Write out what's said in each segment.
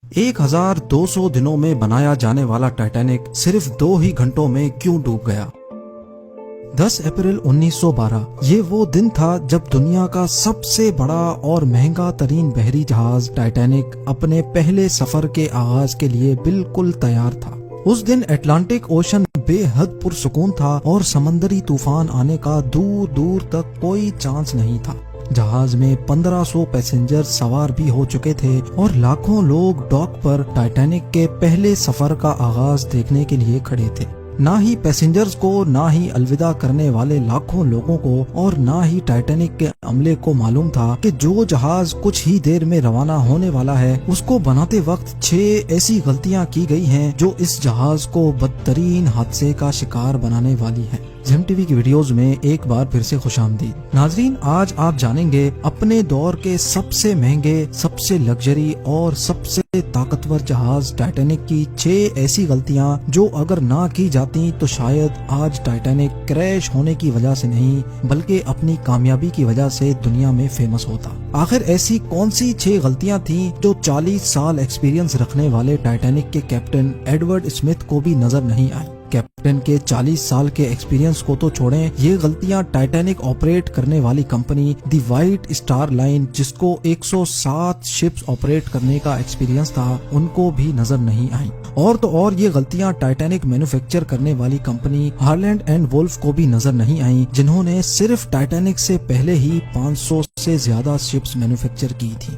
1200 दिनों में बनाया जाने वाला टाइटैनिक सिर्फ 2 ही घंटों में क्यों डूब गया? 10 अप्रैल 1912 ये वो दिन था जब दुनिया का सबसे बड़ा और महंगा तरीन बहरी जहाज टाइटैनिक अपने पहले सफर के आगाज के लिए बिल्कुल तैयार था। उस दिन अटलांटिक ओशन बेहद पुरसुकून था और समंदरी तूफान आने का दूर दूर तक कोई चांस नहीं था। जहाज में 1500 पैसेंजर सवार भी हो चुके थे और लाखों लोग डॉक पर टाइटैनिक के पहले सफर का आगाज देखने के लिए खड़े थे। ना ही पैसेंजर्स को, ना ही अलविदा करने वाले लाखों लोगों को और ना ही टाइटैनिक के अमले को मालूम था कि जो जहाज कुछ ही देर में रवाना होने वाला है उसको बनाते वक्त 6 ऐसी गलतियां की गई हैं जो इस जहाज को बदतरीन हादसे का शिकार बनाने वाली है। जिम टीवी की वीडियोस में एक बार फिर से खुशामदीद। नाजरीन, आज आप जानेंगे अपने दौर के सबसे महंगे, सबसे लग्जरी और सबसे ताकतवर जहाज टाइटैनिक की 6 ऐसी गलतियां जो अगर ना की जाती तो शायद आज टाइटैनिक क्रैश होने की वजह से नहीं बल्कि अपनी कामयाबी की वजह से दुनिया में फेमस होता। आखिर ऐसी कौन सी 6 गलतियां थीं जो 40 साल एक्सपीरियंस रखने वाले टाइटैनिक के कैप्टन एडवर्ड स्मिथ को भी नजर नहीं आई? कैप्टन के 40 साल के एक्सपीरियंस को तो छोड़ें, ये गलतियां टाइटैनिक ऑपरेट करने वाली कंपनी दी व्हाइट स्टार लाइन, जिसको 107 शिप्स ऑपरेट करने का एक्सपीरियंस था, उनको भी नजर नहीं आई। और तो और ये गलतियां टाइटैनिक मैन्युफैक्चर करने वाली कंपनी हार्लैंड एंड वुल्फ को भी नजर नहीं आई, जिन्होंने सिर्फ टाइटैनिक से पहले ही 500 से ज्यादा शिप्स मैन्युफैक्चर की थी।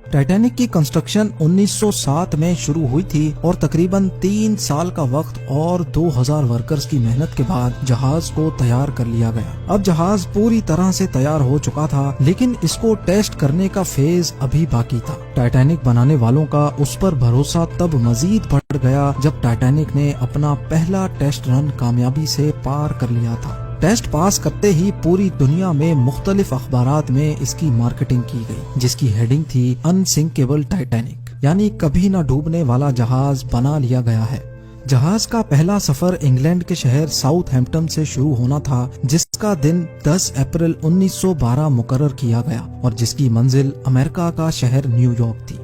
टाइटैनिक की कंस्ट्रक्शन 1907 में शुरू हुई थी और तकरीबन 3 साल का वक्त और 2000 वर्कर्स की मेहनत के बाद जहाज को तैयार कर लिया गया। अब जहाज पूरी तरह से तैयार हो चुका था, लेकिन इसको टेस्ट करने का फेज अभी बाकी था। टाइटैनिक बनाने वालों का उस पर भरोसा तब मजीद बढ़ गया जब टाइटैनिक ने अपना पहला टेस्ट रन कामयाबी से पार कर लिया था। टेस्ट पास करते ही पूरी दुनिया में मुख्तलिफ अखबारात में इसकी मार्केटिंग की गई, जिसकी हेडिंग थी अनसिंकेबल टाइटैनिक, यानी कभी न डूबने वाला जहाज बना लिया गया है। जहाज का पहला सफर इंग्लैंड के शहर साउथहैम्पटन से शुरू होना था, जिसका दिन 10 अप्रैल 1912 मुकर्रर किया गया और जिसकी मंजिल अमेरिका का शहर न्यूयॉर्क थी।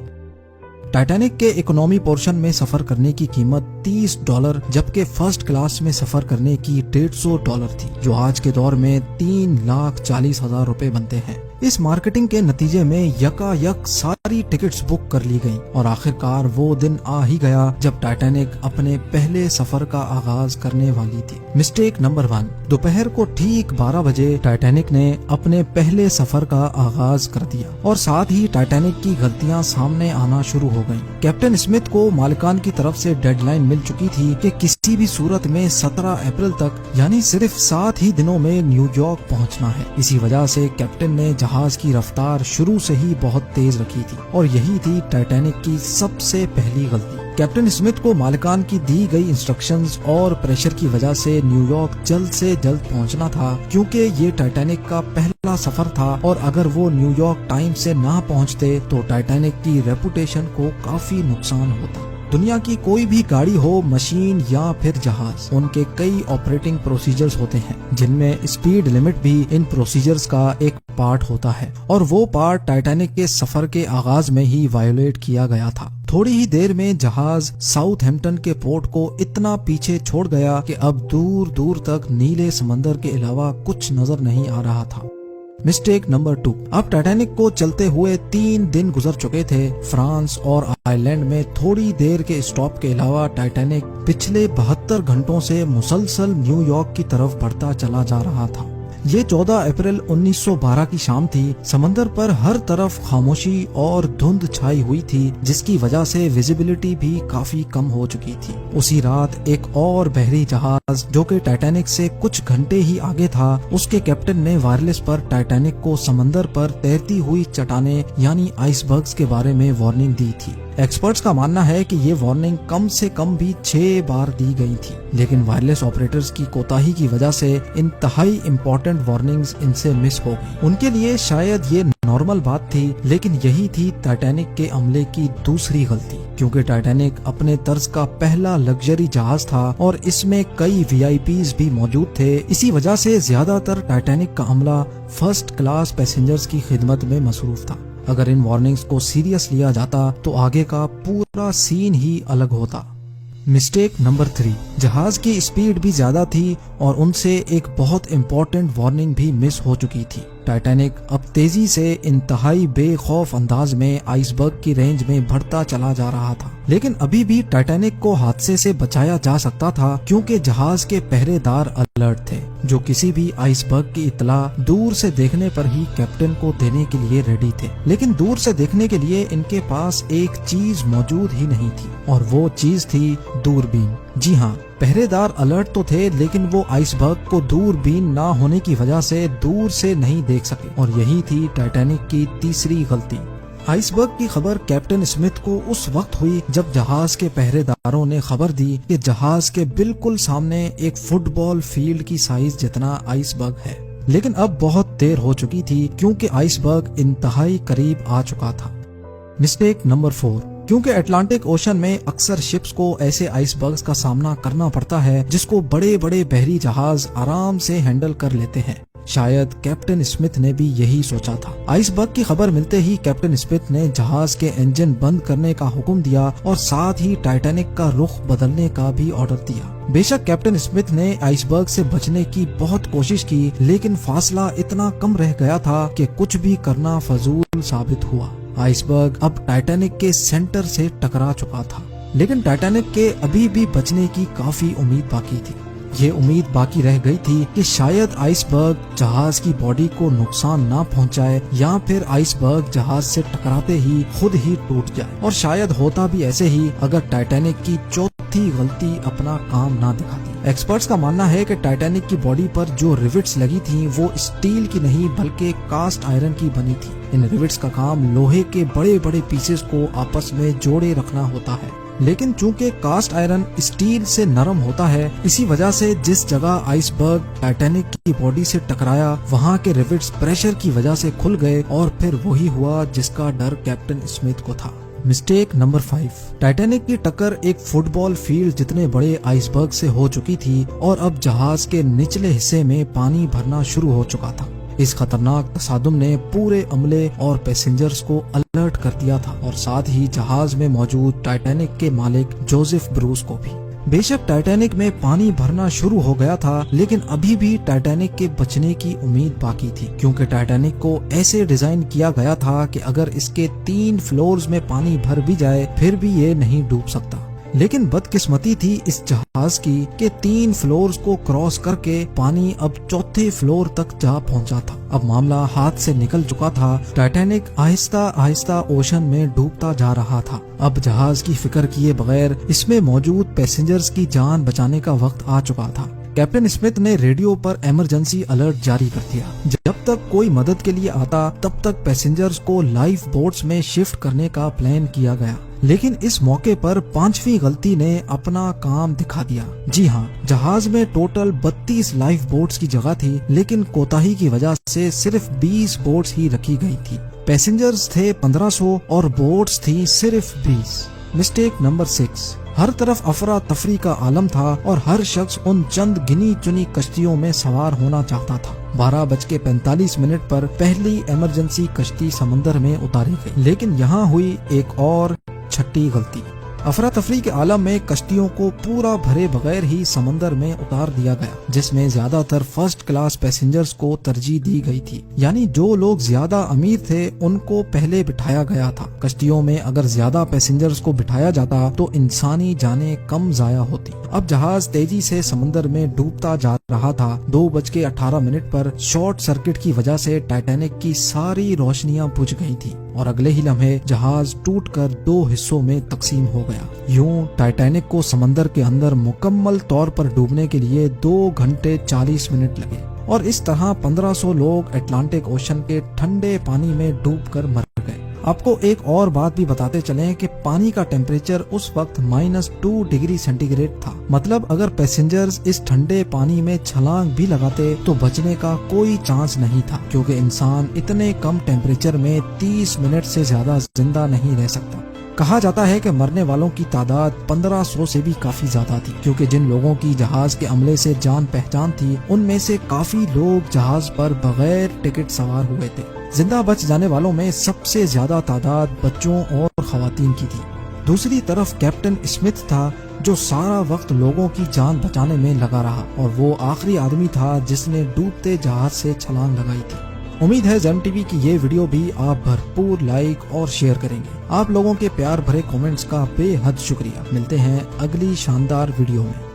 टाइटैनिक के इकोनॉमी पोर्शन में सफर करने की कीमत $30 जबकि फर्स्ट क्लास में सफर करने की $150 थी, जो आज के दौर में 3,40,000 रुपए बनते हैं। इस मार्केटिंग के नतीजे में यकायक सारी टिकट्स बुक कर ली गईं और आखिरकार वो दिन आ ही गया जब टाइटैनिक अपने पहले सफर का आगाज करने वाली थी। मिस्टेक नंबर 1, दोपहर को ठीक 12 बजे टाइटैनिक ने अपने पहले सफर का आगाज कर दिया और साथ ही टाइटैनिक की गलतियां सामने आना शुरू हो गईं। कैप्टन स्मिथ को मालिकान की तरफ से डेडलाइन मिल चुकी थी कि किसी भी सूरत में 17 अप्रैल तक यानी सिर्फ 7 ही दिनों में न्यूयॉर्क पहुंचना है। इसी वजह से कैप्टन ने जहाज की रफ्तार शुरू से ही बहुत तेज रखी थी और यही थी टाइटैनिक की सबसे पहली गलती। कैप्टन स्मिथ को मालिकान की दी गई इंस्ट्रक्शंस और प्रेशर की वजह से न्यूयॉर्क जल्द से जल्द पहुंचना था, क्योंकि ये टाइटैनिक का पहला सफर था और अगर वो न्यूयॉर्क टाइम से ना पहुंचते तो टाइटैनिक की रेपुटेशन को काफी नुकसान होता। दुनिया की कोई भी गाड़ी हो, मशीन या फिर जहाज, उनके कई ऑपरेटिंग प्रोसीजर्स होते हैं, जिनमें स्पीड लिमिट भी इन प्रोसीजर्स का एक पार्ट होता है और वो पार्ट टाइटैनिक के सफर के आगाज में ही वायोलेट किया गया था। थोड़ी ही देर में जहाज साउथहैम्पटन के पोर्ट को इतना पीछे छोड़ गया कि अब दूर दूर तक नीले समंदर के अलावा कुछ नजर नहीं आ रहा था। मिस्टेक नंबर 2, अब टाइटैनिक को चलते हुए 3 दिन गुजर चुके थे। फ्रांस और आयरलैंड में थोड़ी देर के स्टॉप के अलावा टाइटैनिक पिछले 72 घंटों से मुसलसल न्यूयॉर्क की तरफ बढ़ता चला जा रहा था। ये 14 अप्रैल 1912 की शाम थी। समंदर पर हर तरफ खामोशी और धुंध छाई हुई थी, जिसकी वजह से विजिबिलिटी भी काफी कम हो चुकी थी। उसी रात एक और बहरी जहाज जो कि टाइटैनिक से कुछ घंटे ही आगे था, उसके कैप्टन ने वायरलेस पर टाइटैनिक को समंदर पर तैरती हुई चट्टानें यानी आइसबर्ग्स के बारे में वार्निंग दी थी। एक्सपर्ट्स का मानना है कि ये वार्निंग कम से कम भी 6 बार दी गई थी, लेकिन वायरलेस ऑपरेटर्स की कोताही की वजह से इंतहाई इम्पोर्टेंट वार्निंग्स इनसे मिस हो गई। उनके लिए शायद ये नॉर्मल बात थी, लेकिन यही थी टाइटैनिक के अमले की दूसरी गलती, क्योंकि टाइटैनिक अपने तर्ज का पहला लग्जरी जहाज था और इसमें कई वीआईपीज भी मौजूद थे। इसी वजह से ज्यादातर टाइटैनिक का अमला फर्स्ट क्लास पैसेंजर्स की खिदमत में मसरूफ था। اگر ان وارننگز کو سیریس لیا جاتا تو آگے کا پورا سین ہی الگ ہوتا۔ مسٹیک نمبر 3، جہاز کی اسپیڈ بھی زیادہ تھی اور ان سے ایک بہت امپورٹنٹ وارننگ بھی مس ہو چکی تھی۔ ٹائٹینک اب تیزی سے انتہائی بے خوف انداز میں آئس برگ کی رینج میں بڑھتا چلا جا رہا تھا، لیکن ابھی بھی ٹائٹینک کو حادثے سے بچایا جا سکتا تھا کیونکہ جہاز کے پہرے دار الرٹ تھے جو کسی بھی آئس برگ کی اطلاع دور سے دیکھنے پر ہی کیپٹن کو دینے کے لیے ریڈی تھے۔ لیکن دور سے دیکھنے کے لیے ان کے پاس ایک چیز موجود ہی نہیں تھی اور وہ چیز تھی دوربین۔ جی ہاں، پہرے دار الرٹ تو تھے لیکن وہ آئس برگ کو دوربین نہ ہونے کی وجہ سے دور سے نہیں دیکھ سکے، اور یہی تھی ٹائٹینک کی تیسری غلطی۔ آئس برگ کی خبر کیپٹن اسمتھ کو اس وقت ہوئی جب جہاز کے پہرے داروں نے خبر دی کہ جہاز کے بالکل سامنے ایک فٹ بال فیلڈ کی سائز جتنا آئس برگ ہے، لیکن اب بہت دیر ہو چکی تھی کیونکہ آئس برگ انتہائی قریب آ چکا تھا۔ مسٹیک نمبر 4، کیونکہ اٹلانٹک اوشن میں اکثر شپس کو ایسے آئس برگز کا سامنا کرنا پڑتا ہے جس کو بڑے بڑے بحری جہاز آرام سے ہینڈل کر لیتے ہیں، شاید کیپٹن اسمتھ نے بھی یہی سوچا تھا۔ آئس برگ کی خبر ملتے ہی کیپٹن اسمتھ نے جہاز کے انجن بند کرنے کا حکم دیا اور ساتھ ہی ٹائٹینک کا رخ بدلنے کا بھی آرڈر دیا۔ بے شک کیپٹن اسمتھ نے آئس برگ سے بچنے کی بہت کوشش کی، لیکن فاصلہ اتنا کم رہ گیا تھا کہ کچھ بھی کرنا فضول ثابت ہوا۔ آئس برگ اب ٹائٹینک کے سینٹر سے ٹکرا چکا تھا، لیکن ٹائٹینک کے ابھی بھی بچنے کی کافی امید باقی تھی۔ یہ امید باقی رہ گئی تھی کہ شاید آئس برگ جہاز کی باڈی کو نقصان نہ پہنچائے یا پھر آئس برگ جہاز سے ٹکراتے ہی خود ہی ٹوٹ جائے، اور شاید ہوتا بھی ایسے ہی اگر ٹائٹینک کی چوتھی غلطی اپنا کام نہ دکھاتی۔ ایکسپرٹس کا ماننا ہے کہ ٹائٹینک کی باڈی پر جو ریوٹس لگی تھیں وہ اسٹیل کی نہیں بلکہ کاسٹ آئرن کی بنی تھی۔ ان ریوٹس کا کام لوہے کے بڑے بڑے پیسز کو آپس میں جوڑے رکھنا ہوتا ہے، لیکن چونکہ کاسٹ آئرن اسٹیل سے نرم ہوتا ہے، اسی وجہ سے جس جگہ آئس برگ ٹائٹینک کی باڈی سے ٹکرایا وہاں کے ریوٹس پریشر کی وجہ سے کھل گئے، اور پھر وہی ہوا جس کا ڈر کیپٹن اسمتھ کو تھا۔ مسٹیک نمبر 5، ٹائٹینک کی ٹکر ایک فٹ بال فیلڈ جتنے بڑے آئس برگ سے ہو چکی تھی اور اب جہاز کے نچلے حصے میں پانی بھرنا شروع ہو چکا تھا۔ اس خطرناک تصادم نے پورے عملے اور پیسنجرز کو الرٹ کر دیا تھا، اور ساتھ ہی جہاز میں موجود ٹائٹینک کے مالک جوزف بروس کو بھی۔ بے شک ٹائٹینک میں پانی بھرنا شروع ہو گیا تھا، لیکن ابھی بھی ٹائٹینک کے بچنے کی امید باقی تھی، کیونکہ ٹائٹینک کو ایسے ڈیزائن کیا گیا تھا کہ اگر اس کے 3 فلورز میں پانی بھر بھی جائے پھر بھی یہ نہیں ڈوب سکتا۔ لیکن بدقسمتی تھی اس جہاز کی کہ 3 فلورز کو کراس کر کے پانی اب 4تھے فلور تک جا پہنچا تھا۔ اب معاملہ ہاتھ سے نکل چکا تھا، ٹائٹینک آہستہ آہستہ اوشن میں ڈوبتا جا رہا تھا۔ اب جہاز کی فکر کیے بغیر اس میں موجود پیسنجرز کی جان بچانے کا وقت آ چکا تھا۔ کیپٹن اسمتھ نے ریڈیو پر ایمرجنسی الرٹ جاری کر دیا۔ جب تک کوئی مدد کے لیے آتا تب تک پیسنجرز کو لائف بوٹس میں شفٹ کرنے کا پلان کیا گیا، لیکن اس موقع پر 5ویں غلطی نے اپنا کام دکھا دیا۔ جی ہاں، جہاز میں ٹوٹل 32 لائف بوٹس کی جگہ تھی، لیکن کوتاہی کی وجہ سے صرف 20 بوٹس ہی رکھی گئی تھی۔ پیسنجرز تھے 1500 اور بوٹس تھی صرف 20۔ مسٹیک نمبر 6، ہر طرف افراتفری کا عالم تھا اور ہر شخص ان چند گنی چنی کشتیوں میں سوار ہونا چاہتا تھا۔ 12:45 پر پہلی ایمرجنسی کشتی سمندر میں اتاری گئی، لیکن یہاں ہوئی ایک اور چھٹی غلطی۔ افراتفری کے عالم میں کشتیوں کو پورا بھرے بغیر ہی سمندر میں اتار دیا گیا، جس میں زیادہ تر فرسٹ کلاس پیسنجرز کو ترجیح دی گئی تھی، یعنی جو لوگ زیادہ امیر تھے ان کو پہلے بٹھایا گیا تھا۔ کشتیوں میں اگر زیادہ پیسنجرز کو بٹھایا جاتا تو انسانی جانیں کم ضائع ہوتی۔ اب جہاز تیزی سے سمندر میں ڈوبتا جا رہا تھا۔ 2:18 پر شارٹ سرکٹ کی وجہ سے ٹائٹینک کی ساری روشنیاں بجھ گئی تھی، اور اگلے ہی لمحے جہاز ٹوٹ کر 2 حصوں میں تقسیم ہو گیا۔ یوں ٹائٹینک کو سمندر کے اندر مکمل طور پر ڈوبنے کے لیے 2 گھنٹے 40 منٹ لگے، اور اس طرح 1500 لوگ اٹلانٹک اوشن کے ٹھنڈے پانی میں ڈوب کر مر گئے۔ آپ کو ایک اور بات بھی بتاتے چلیں کہ پانی کا ٹیمپریچر اس وقت -2 ڈگری سینٹی گریڈ تھا، مطلب اگر پیسنجرز اس ٹھنڈے پانی میں چھلانگ بھی لگاتے تو بچنے کا کوئی چانس نہیں تھا، کیونکہ انسان اتنے کم ٹیمپریچر میں 30 منٹ سے زیادہ زندہ نہیں رہ سکتا۔ کہا جاتا ہے کہ مرنے والوں کی تعداد 1500 سے بھی کافی زیادہ تھی، کیونکہ جن لوگوں کی جہاز کے عملے سے جان پہچان تھی ان میں سے کافی لوگ جہاز پر بغیر ٹکٹ سوار ہوئے تھے۔ जिंदा बच जाने वालों में सबसे ज्यादा तादाद बच्चों और खवातीन की थी। दूसरी तरफ कैप्टन स्मिथ था जो सारा वक्त लोगों की जान बचाने में लगा रहा और वो आखिरी आदमी था जिसने डूबते जहाज से छलांग लगाई थी। उम्मीद है जन टीवी की ये वीडियो भी आप भरपूर लाइक और शेयर करेंगे। आप लोगों के प्यार भरे कमेंट्स का बेहद शुक्रिया। मिलते हैं अगली शानदार वीडियो में।